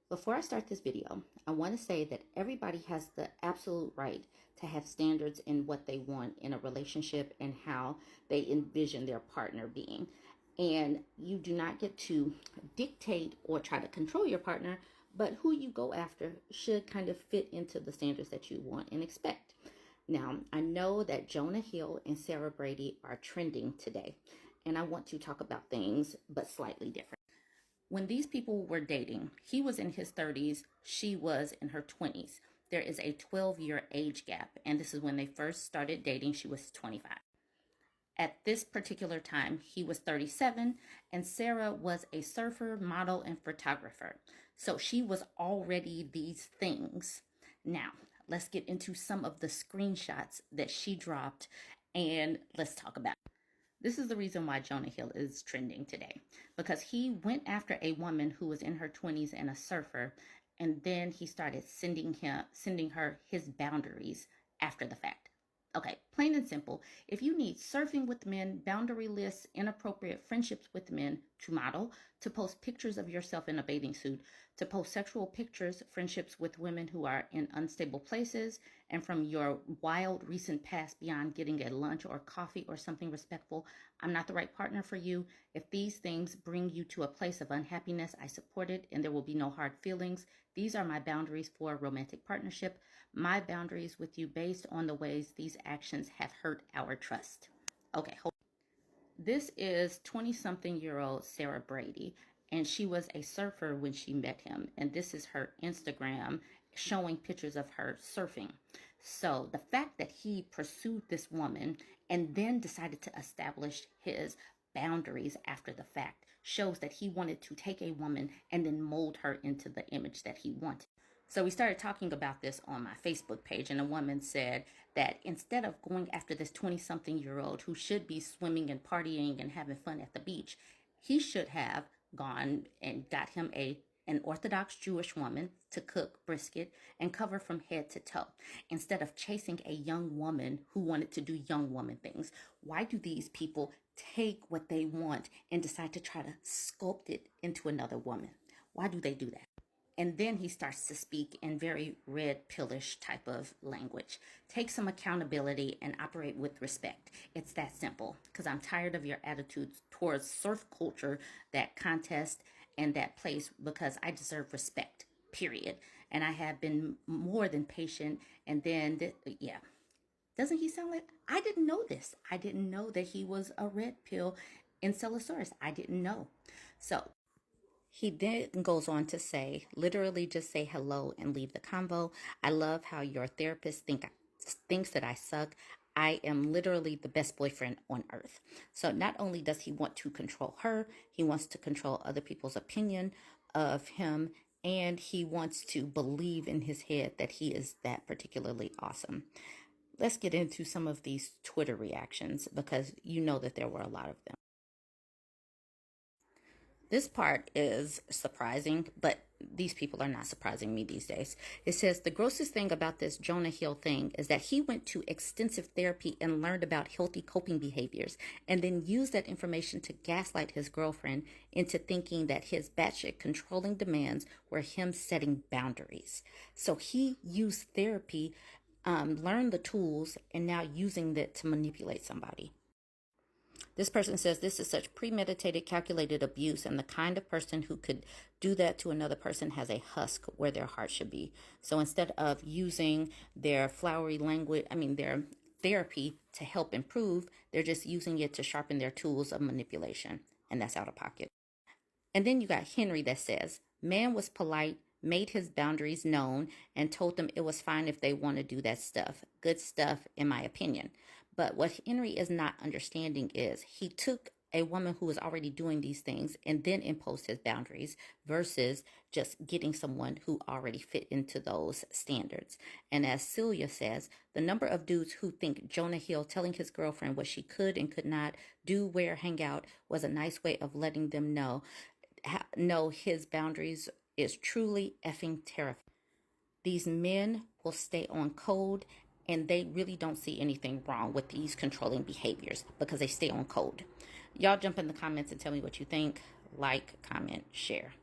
Before I start this video, I want to say that everybody has the absolute right to have standards in what they want in a relationship and how they envision their partner being. And you do not get to dictate or try to control your partner, but who you go after should kind of fit into the standards that you want and expect. Now, I know that Jonah Hill and Sarah Brady are trending today, and I want to talk about things, but slightly different. When these people were dating, he was in his 30s, she was in her 20s. There is a 12-year age gap, and this is when they first started dating. She was 25. At this particular time, he was 37, and Sarah was a surfer, model, and photographer. So she was already these things. Now, let's get into some of the screenshots that she dropped, and let's talk about it. This is the reason why Jonah Hill is trending today, because he went after a woman who was in her 20s and a surfer, and then he started sending her his boundaries after the fact. Okay, plain and simple. If you need surfing with men, boundary lists, inappropriate friendships with men, to model, to post pictures of yourself in a bathing suit, to post sexual pictures, friendships with women who are in unstable places, and from your wild recent past beyond getting a lunch or coffee or something respectful, I'm not the right partner for you. If these things bring you to a place of unhappiness, I support it, and there will be no hard feelings. These are my boundaries for a romantic partnership. My boundaries with you based on the ways these actions have hurt our trust. Okay, this is 20-something-year-old Sarah Brady, and she was a surfer when she met him. And this is her Instagram showing pictures of her surfing. So the fact that he pursued this woman and then decided to establish his boundaries after the fact shows that he wanted to take a woman and then mold her into the image that he wanted. So we started talking about this on my Facebook page, and a woman said that instead of going after this 20-something-year-old who should be swimming and partying and having fun at the beach, he should have gone and got him an Orthodox Jewish woman to cook brisket and cover from head to toe, instead of chasing a young woman who wanted to do young woman things. Why do these people take what they want and decide to try to sculpt it into another woman? Why do they do that? And then he starts to speak in very red pillish type of language. Take some accountability and operate with respect. It's that simple, because I'm tired of your attitudes towards surf culture, that contest, and that place, because I deserve respect, period. And I have been more than patient. And then, yeah. Doesn't he sound like, I didn't know this. I didn't know that he was a red pill Encelosaurus. I didn't know. So he then goes on to say, literally just say hello and leave the convo. I love how your therapist thinks that I suck. I am literally the best boyfriend on earth. So not only does he want to control her, he wants to control other people's opinion of him, and he wants to believe in his head that he is that particularly awesome. Let's get into some of these Twitter reactions, because you know that there were a lot of them. This part is surprising, but these people are not surprising me these days. It says, the grossest thing about this Jonah Hill thing is that he went to extensive therapy and learned about healthy coping behaviors, and then used that information to gaslight his girlfriend into thinking that his batshit controlling demands were him setting boundaries. So he used therapy, learned the tools, and now using that to manipulate somebody. This person says this is such premeditated, calculated abuse, and the kind of person who could do that to another person has a husk where their heart should be. So instead of using their flowery language, their therapy to help improve, they're just using it to sharpen their tools of manipulation, and that's out of pocket. And then you got Henry that says, man was polite, made his boundaries known, and told them it was fine if they want to do that stuff. Good stuff, in my opinion. But what Henry is not understanding is he took a woman who was already doing these things and then imposed his boundaries versus just getting someone who already fit into those standards. And as Celia says, the number of dudes who think Jonah Hill telling his girlfriend what she could and could not do, where, hang out was a nice way of letting them know his boundaries is truly effing terrifying. These men will stay on code, and they really don't see anything wrong with these controlling behaviors because they stay on code. Y'all jump in the comments and tell me what you think. Like, comment, share.